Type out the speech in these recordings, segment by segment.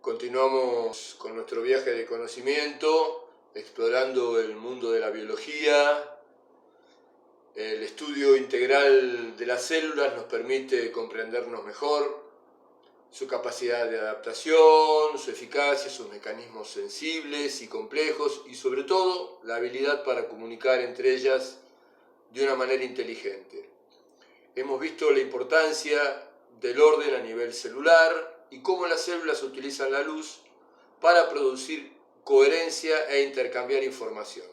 Continuamos con nuestro viaje de conocimiento, explorando el mundo de la biología. El estudio integral de las células nos permite comprendernos mejor, su capacidad de adaptación, su eficacia, sus mecanismos sensibles y complejos y sobre todo la habilidad para comunicar entre ellas de una manera inteligente. Hemos visto la importancia del orden a nivel celular y cómo las células utilizan la luz para producir coherencia e intercambiar información.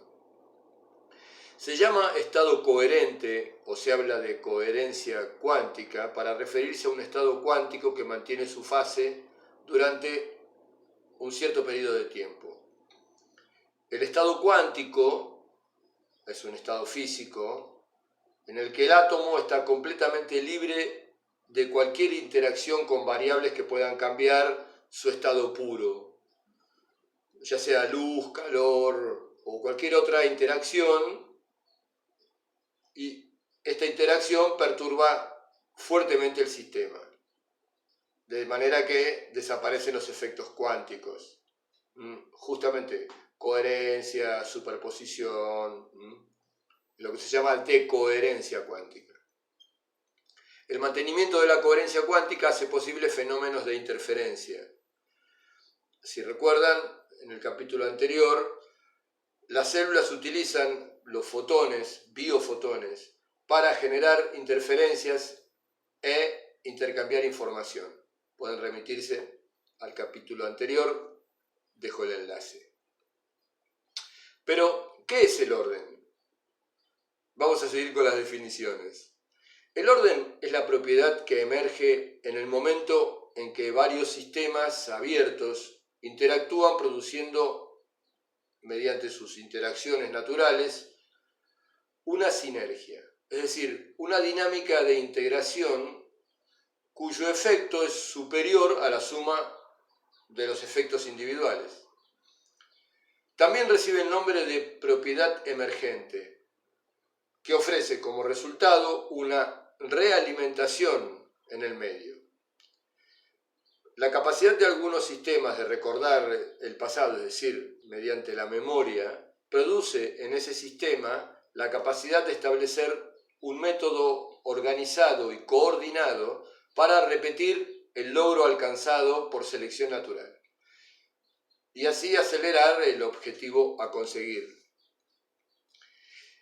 Se llama estado coherente o se habla de coherencia cuántica para referirse a un estado cuántico que mantiene su fase durante un cierto periodo de tiempo. El estado cuántico es un estado físico en el que el átomo está completamente libre de cualquier interacción con variables que puedan cambiar su estado puro, ya sea luz, calor o cualquier otra interacción, y esta interacción perturba fuertemente el sistema, de manera que desaparecen los efectos cuánticos, justamente coherencia, superposición, lo que se llama decoherencia cuántica. El mantenimiento de la coherencia cuántica hace posible fenómenos de interferencia. Si recuerdan, en el capítulo anterior, las células utilizan los fotones, biofotones, para generar interferencias e intercambiar información. Pueden remitirse al capítulo anterior, dejo el enlace. Pero, ¿qué es el orden? Vamos a seguir con las definiciones. El orden es la propiedad que emerge en el momento en que varios sistemas abiertos interactúan produciendo, mediante sus interacciones naturales, una sinergia, es decir, una dinámica de integración cuyo efecto es superior a la suma de los efectos individuales. También recibe el nombre de propiedad emergente, que ofrece como resultado una realimentación en el medio. La capacidad de algunos sistemas de recordar el pasado, es decir, mediante la memoria, produce en ese sistema la capacidad de establecer un método organizado y coordinado para repetir el logro alcanzado por selección natural y así acelerar el objetivo a conseguir.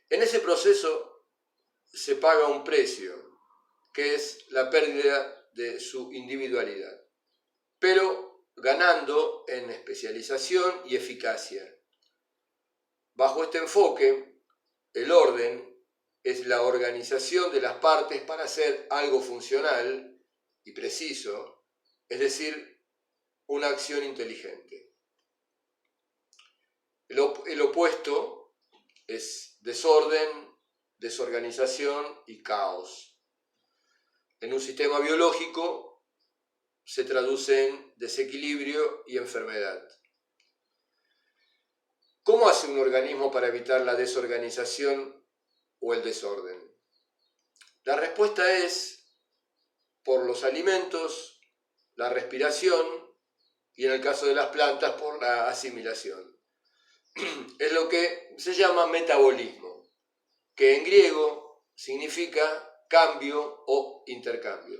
En ese proceso se paga un precio, que es la pérdida de su individualidad, pero ganando en especialización y eficacia. Bajo este enfoque, el orden es la organización de las partes para hacer algo funcional y preciso, es decir, una acción inteligente. El opuesto es desorden, desorganización y caos. En un sistema biológico se traduce en desequilibrio y enfermedad. ¿Cómo hace un organismo para evitar la desorganización o el desorden? La respuesta es por los alimentos, la respiración y, en el caso de las plantas, por la asimilación. Es lo que se llama metabolismo, que en griego significa cambio o intercambio.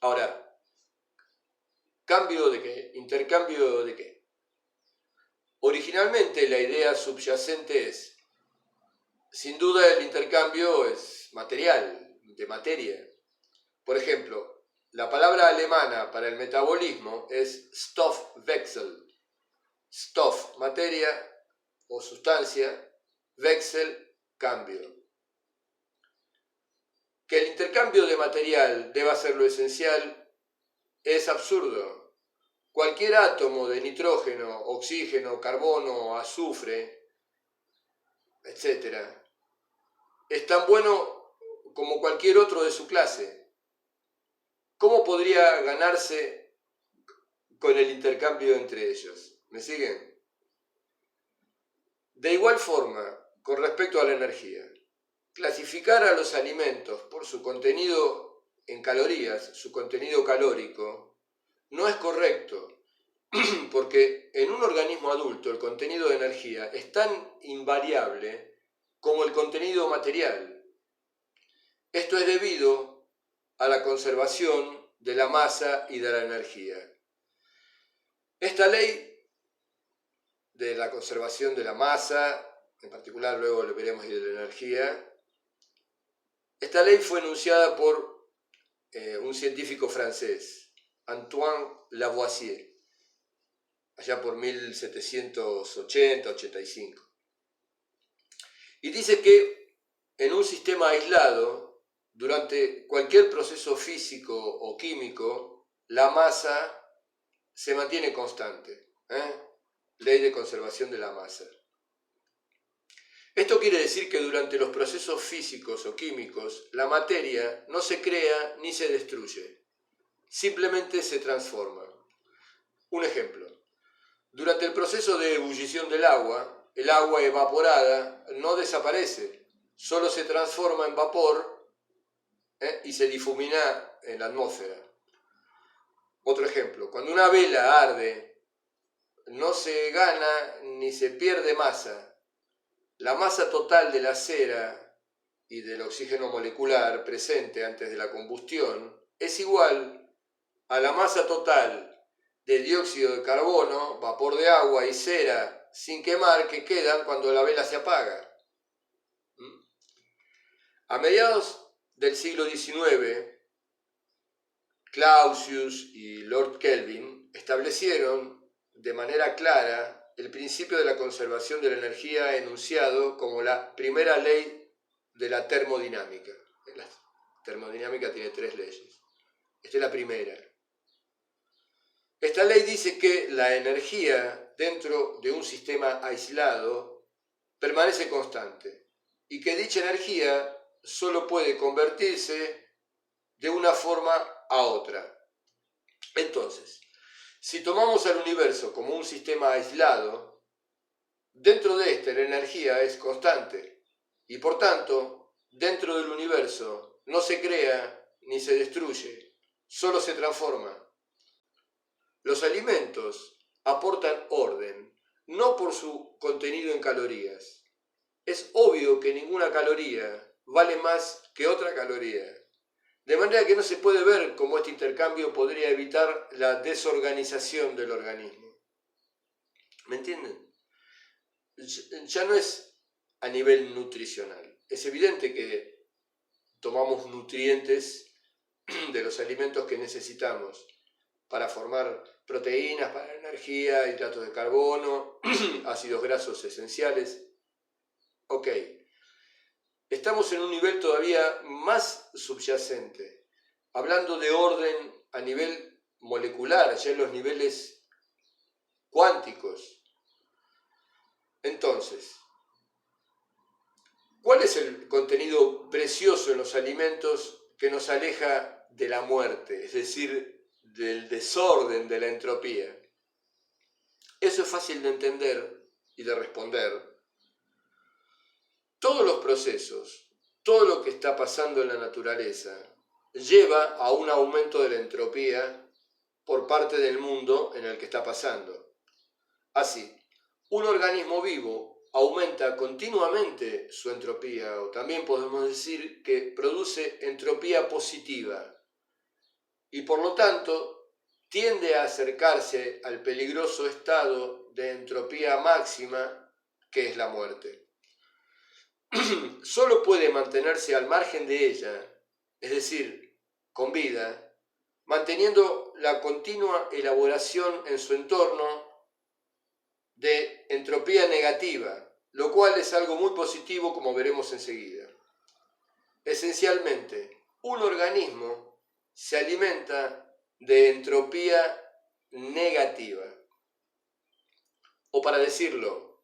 Ahora, ¿cambio de qué? ¿Intercambio de qué? Originalmente la idea subyacente es, sin duda el intercambio es material, de materia. Por ejemplo, la palabra alemana para el metabolismo es Stoffwechsel. Stoff, materia o sustancia, Wechsel, cambio. Que el intercambio de material deba ser lo esencial es absurdo. Cualquier átomo de nitrógeno, oxígeno, carbono, azufre, etc., es tan bueno como cualquier otro de su clase. ¿Cómo podría ganarse con el intercambio entre ellos? ¿Me siguen? De igual forma, con respecto a la energía, clasificar a los alimentos por su contenido en calorías, su contenido calórico, no es correcto, porque en un organismo adulto el contenido de energía es tan invariable como el contenido material. Esto es debido a la conservación de la masa y de la energía. Esta ley de la conservación de la masa, en particular luego lo veremos de la energía, esta ley fue enunciada por un científico francés, Antoine Lavoisier, allá por 1780-85. Y dice que en un sistema aislado, durante cualquier proceso físico o químico, la masa se mantiene constante. Ley de conservación de la masa. Esto quiere decir que durante los procesos físicos o químicos, la materia no se crea ni se destruye, simplemente se transforma. Un ejemplo. Durante el proceso de ebullición del agua, el agua evaporada no desaparece, solo se transforma en vapor y se difumina en la atmósfera. Otro ejemplo, cuando una vela arde, no se gana ni se pierde masa. La masa total de la cera y del oxígeno molecular presente antes de la combustión es igual a la masa total de dióxido de carbono, vapor de agua y cera sin quemar que quedan cuando la vela se apaga. A mediados del siglo XIX, Clausius y Lord Kelvin establecieron de manera clara el principio de la conservación de la energía enunciado como la primera ley de la termodinámica. La termodinámica tiene 3 leyes. Esta es la primera. Esta ley dice que la energía dentro de un sistema aislado permanece constante y que dicha energía solo puede convertirse de una forma a otra. Entonces, si tomamos al universo como un sistema aislado, dentro de este la energía es constante y por tanto, dentro del universo no se crea ni se destruye, solo se transforma. Los alimentos aportan orden, no por su contenido en calorías. Es obvio que ninguna caloría vale más que otra caloría. De manera que no se puede ver cómo este intercambio podría evitar la desorganización del organismo. ¿Me entienden? Ya no es a nivel nutricional. Es evidente que tomamos nutrientes de los alimentos que necesitamos para formar proteínas, para energía, hidratos de carbono, ácidos grasos esenciales. Ok. Estamos en un nivel todavía más subyacente, hablando de orden a nivel molecular, ya en los niveles cuánticos. Entonces, ¿cuál es el contenido precioso en los alimentos que nos aleja de la muerte, es decir, del desorden, de la entropía? Eso es fácil de entender y de responder. Todos los procesos, todo lo que está pasando en la naturaleza, lleva a un aumento de la entropía por parte del mundo en el que está pasando. Así, un organismo vivo aumenta continuamente su entropía, o también podemos decir que produce entropía positiva, y por lo tanto tiende a acercarse al peligroso estado de entropía máxima que es la muerte. Solo puede mantenerse al margen de ella, es decir, con vida, manteniendo la continua elaboración en su entorno de entropía negativa, lo cual es algo muy positivo como veremos enseguida. Esencialmente, un organismo se alimenta de entropía negativa. O para decirlo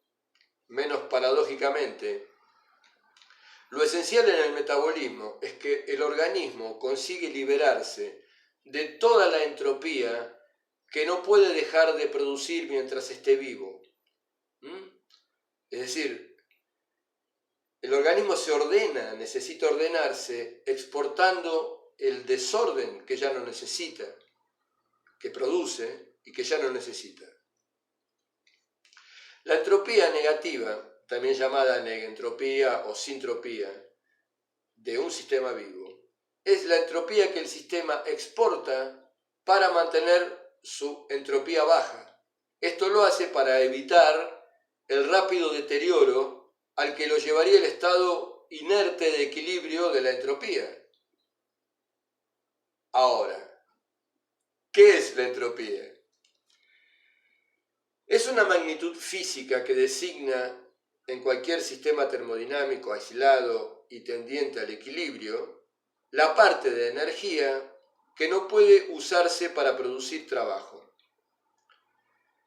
menos paradójicamente, lo esencial en el metabolismo es que el organismo consigue liberarse de toda la entropía que no puede dejar de producir mientras esté vivo. Es decir, el organismo se ordena, necesita ordenarse exportando el desorden que ya no necesita, que produce, y que ya no necesita. La entropía negativa, también llamada negentropía o sintropía, de un sistema vivo, es la entropía que el sistema exporta para mantener su entropía baja. Esto lo hace para evitar el rápido deterioro al que lo llevaría el estado inerte de equilibrio de la entropía. Ahora, ¿qué es la entropía? Es una magnitud física que designa en cualquier sistema termodinámico aislado y tendiente al equilibrio la parte de energía que no puede usarse para producir trabajo.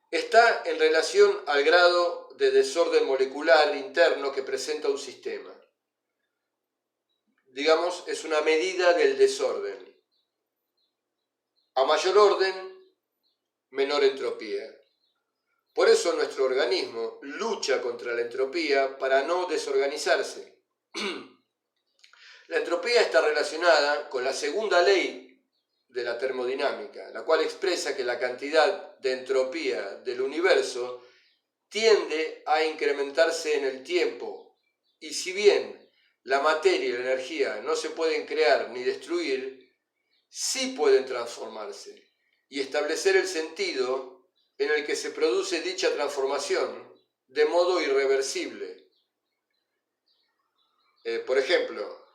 Está en relación al grado de desorden molecular interno que presenta un sistema. Digamos, es una medida del desorden. A mayor orden, menor entropía. Por eso nuestro organismo lucha contra la entropía para no desorganizarse. La entropía está relacionada con la segunda ley de la termodinámica, la cual expresa que la cantidad de entropía del universo tiende a incrementarse en el tiempo, y si bien la materia y la energía no se pueden crear ni destruir, sí pueden transformarse y establecer el sentido en el que se produce dicha transformación de modo irreversible. Por ejemplo,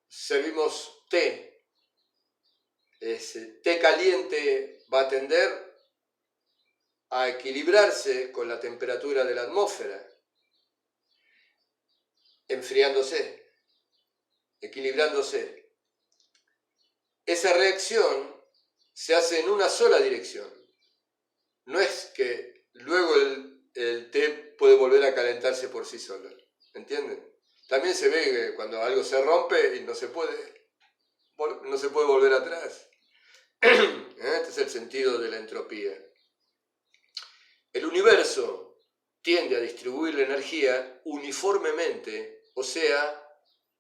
servimos té. Ese té caliente va a tender a equilibrarse con la temperatura de la atmósfera, enfriándose, equilibrándose. Esa reacción se hace en una sola dirección. No es que luego el té puede volver a calentarse por sí solo. ¿Entienden? También se ve que cuando algo se rompe y no se puede volver atrás. Este es el sentido de la entropía. El universo tiende a distribuir la energía uniformemente, o sea,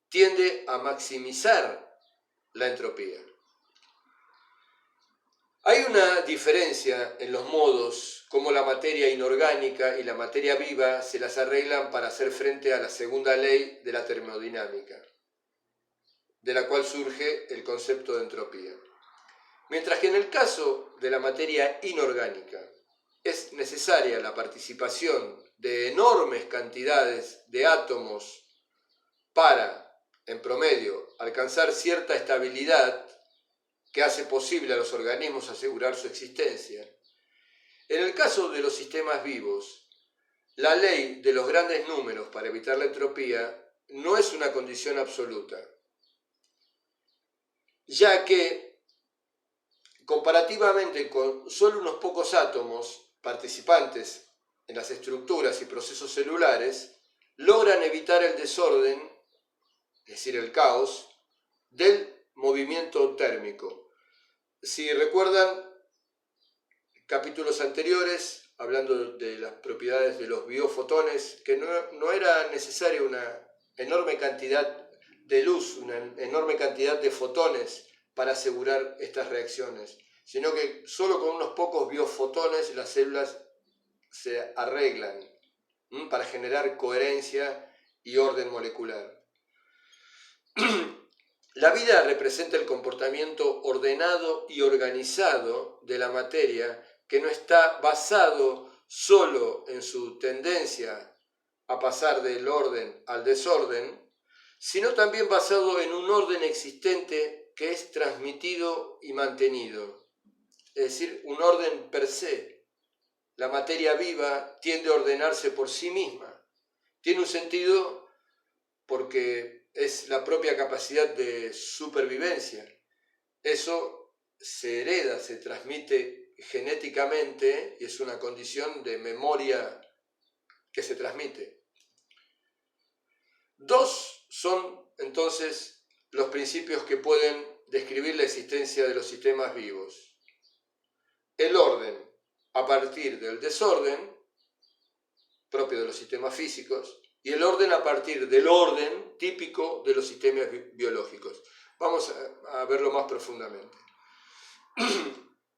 tiende a maximizar la entropía. Hay una diferencia en los modos como la materia inorgánica y la materia viva se las arreglan para hacer frente a la segunda ley de la termodinámica, de la cual surge el concepto de entropía. Mientras que en el caso de la materia inorgánica es necesaria la participación de enormes cantidades de átomos para, en promedio, alcanzar cierta estabilidad que hace posible a los organismos asegurar su existencia. En el caso de los sistemas vivos, la ley de los grandes números para evitar la entropía no es una condición absoluta, ya que, comparativamente con solo unos pocos átomos participantes en las estructuras y procesos celulares, logran evitar el desorden, es decir, el caos, del movimiento térmico. Si recuerdan capítulos anteriores, hablando de las propiedades de los biofotones, que no era necesaria una enorme cantidad de luz, una enorme cantidad de fotones para asegurar estas reacciones, sino que solo con unos pocos biofotones las células se arreglan para generar coherencia y orden molecular. La vida representa el comportamiento ordenado y organizado de la materia que no está basado solo en su tendencia a pasar del orden al desorden, sino también basado en un orden existente que es transmitido y mantenido, es decir, un orden per se. La materia viva tiende a ordenarse por sí misma. Tiene un sentido porque es la propia capacidad de supervivencia. Eso se hereda, se transmite genéticamente y es una condición de memoria que se transmite. Dos son entonces los principios que pueden describir la existencia de los sistemas vivos. El orden a partir del desorden, propio de los sistemas físicos, y el orden a partir del orden típico de los sistemas biológicos. Vamos a verlo más profundamente.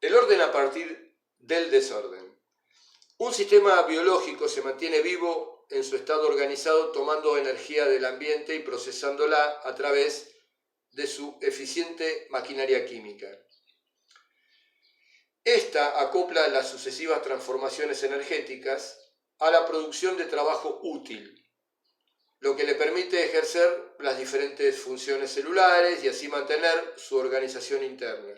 El orden a partir del desorden. Un sistema biológico se mantiene vivo en su estado organizado tomando energía del ambiente y procesándola a través de su eficiente maquinaria química. Esta acopla las sucesivas transformaciones energéticas a la producción de trabajo útil, lo que le permite ejercer las diferentes funciones celulares y así mantener su organización interna.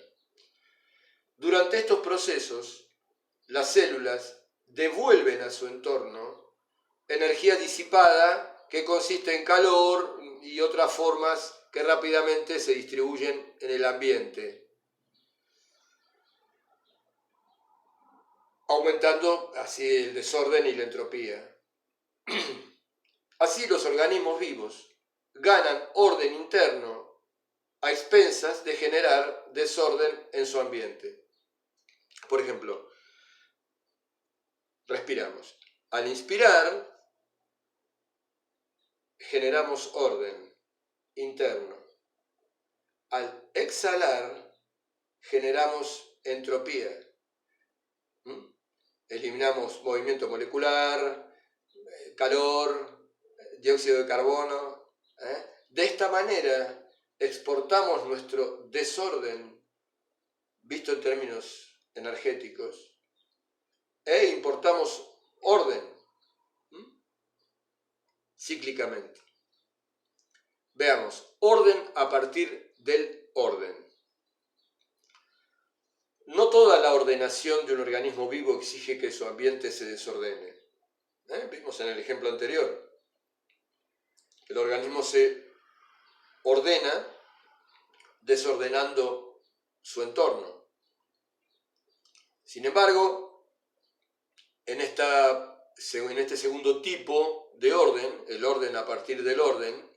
Durante estos procesos, las células devuelven a su entorno energía disipada que consiste en calor y otras formas que rápidamente se distribuyen en el ambiente, aumentando así el desorden y la entropía. Así los organismos vivos ganan orden interno a expensas de generar desorden en su ambiente. Por ejemplo, respiramos. Al inspirar, generamos orden interno. Al exhalar, generamos entropía. Eliminamos movimiento molecular, calor, dióxido de carbono. De esta manera exportamos nuestro desorden, visto en términos energéticos, e importamos orden, cíclicamente. Veamos, orden a partir del orden. No toda la ordenación de un organismo vivo exige que su ambiente se desordene. Vimos en el ejemplo anterior. El organismo se ordena desordenando su entorno. Sin embargo, en este segundo tipo de orden, el orden a partir del orden,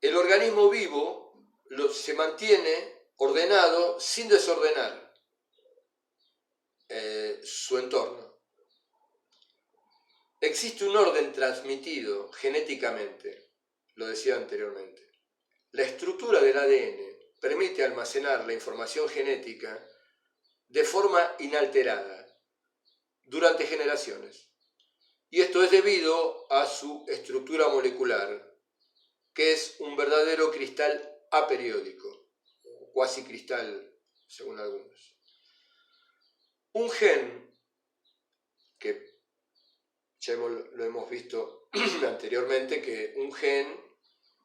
el organismo vivo se mantiene ordenado sin desordenar su entorno. Existe un orden transmitido genéticamente, lo decía anteriormente. La estructura del ADN permite almacenar la información genética de forma inalterada durante generaciones. Y esto es debido a su estructura molecular, que es un verdadero cristal aperiódico, o cuasi cristal, según algunos. Un gen, que ya lo hemos visto anteriormente, que un gen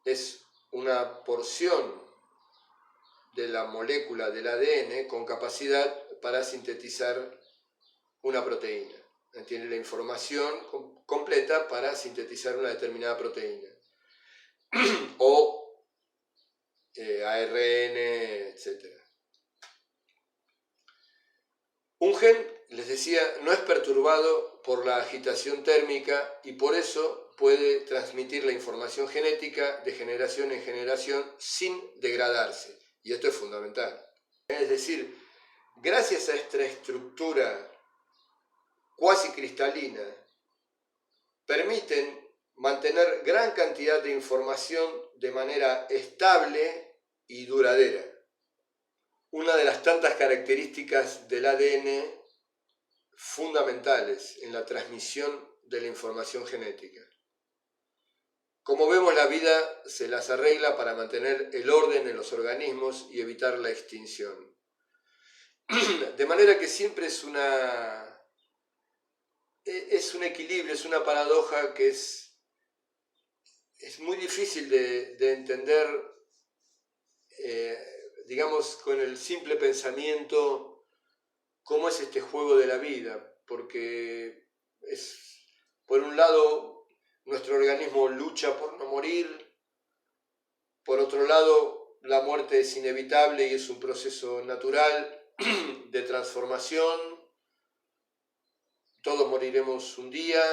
es una porción de la molécula del ADN con capacidad para sintetizar una proteína. Tiene la información completa para sintetizar una determinada proteína. O ARN, etc. Un gen, les decía, no es perturbado por la agitación térmica y por eso puede transmitir la información genética de generación en generación sin degradarse. Y esto es fundamental. Es decir, gracias a esta estructura cuasi cristalina, permiten mantener gran cantidad de información de manera estable y duradera. Una de las tantas características del ADN fundamentales en la transmisión de la información genética. Como vemos, la vida se las arregla para mantener el orden en los organismos y evitar la extinción. De manera que siempre es un equilibrio, es una paradoja que es muy difícil de entender, digamos, con el simple pensamiento, cómo es este juego de la vida, porque por un lado, nuestro organismo lucha por no morir, por otro lado, la muerte es inevitable y es un proceso natural de transformación. Todos moriremos un día,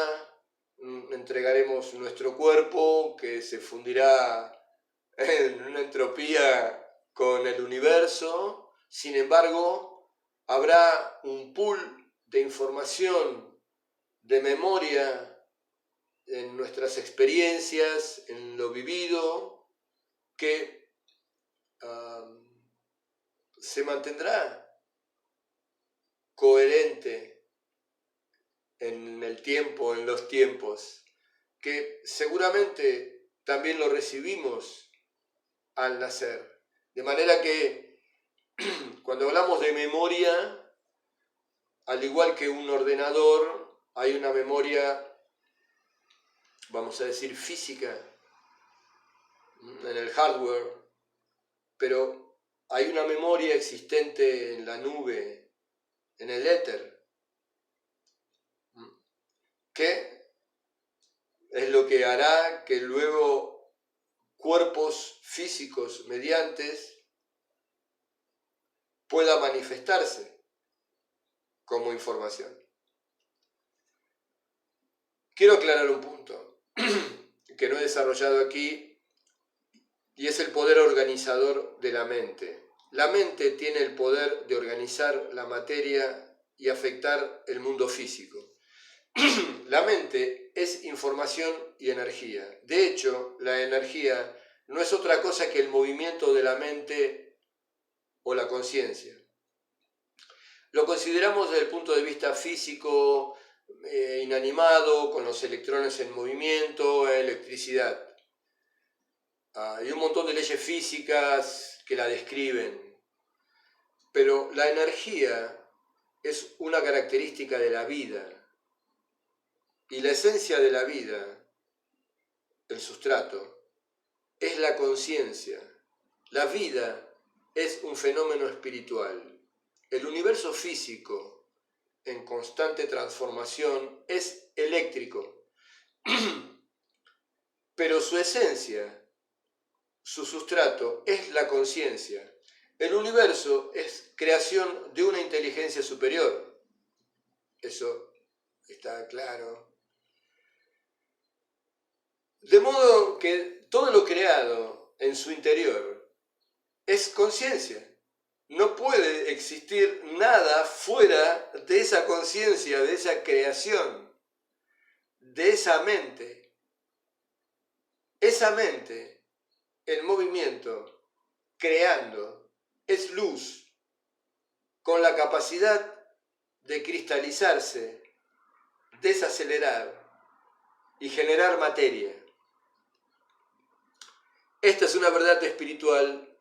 entregaremos nuestro cuerpo que se fundirá en una entropía con el universo. Sin embargo, habrá un pool de información, de memoria en nuestras experiencias, en lo vivido, que se mantendrá coherente en el tiempo, en los tiempos, que seguramente también lo recibimos al nacer. De manera que cuando hablamos de memoria, al igual que un ordenador, hay una memoria, vamos a decir, física en el hardware, pero hay una memoria existente en la nube, en el éter, que es lo que hará que luego cuerpos físicos mediantes pueda manifestarse como información. Quiero aclarar un punto que no he desarrollado aquí, y es el poder organizador de la mente. La mente tiene el poder de organizar la materia y afectar el mundo físico. La mente es información y energía. De hecho, la energía no es otra cosa que el movimiento de la mente o la conciencia. Lo consideramos desde el punto de vista físico, inanimado, con los electrones en movimiento, electricidad. Hay un montón de leyes físicas que la describen, pero la energía es una característica de la vida, y la esencia de la vida, el sustrato, es la conciencia. La vida es un fenómeno espiritual. El universo físico, en constante transformación, es eléctrico, pero su esencia, su sustrato, es la conciencia. El universo es creación de una inteligencia superior. Eso está claro. De modo que todo lo creado en su interior es conciencia. No puede existir nada fuera de esa conciencia, de esa creación, de esa mente. Esa mente en movimiento, creando, es luz, con la capacidad de cristalizarse, desacelerar y generar materia. Esta es una verdad espiritual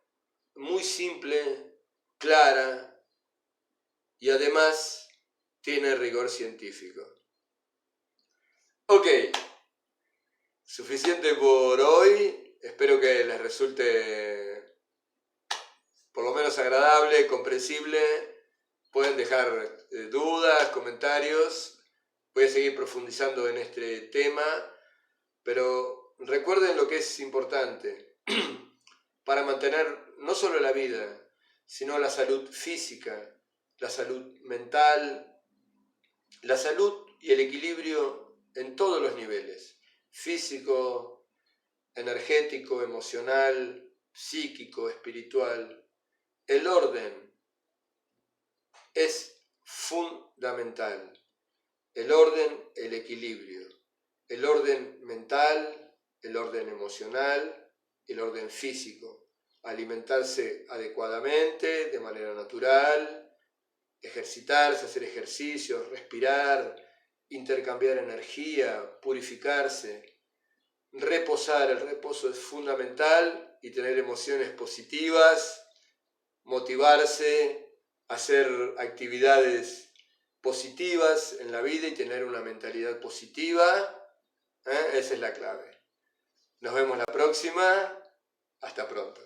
muy simple, clara, y además tiene rigor científico. Ok, suficiente por hoy. Espero que les resulte por lo menos agradable, comprensible. Pueden dejar dudas, comentarios. Voy a seguir profundizando en este tema, pero recuerden lo que es importante para mantener no solo la vida, sino la salud física, la salud mental, la salud y el equilibrio en todos los niveles: físico, energético, emocional, psíquico, espiritual. El orden es fundamental. El orden, el equilibrio. El orden mental, el orden emocional, el orden físico. Alimentarse adecuadamente, de manera natural, ejercitarse, hacer ejercicios, respirar, intercambiar energía, purificarse, reposar. El reposo es fundamental, y tener emociones positivas, motivarse, hacer actividades positivas en la vida y tener una mentalidad positiva. Esa es la clave. Nos vemos la próxima. Hasta pronto.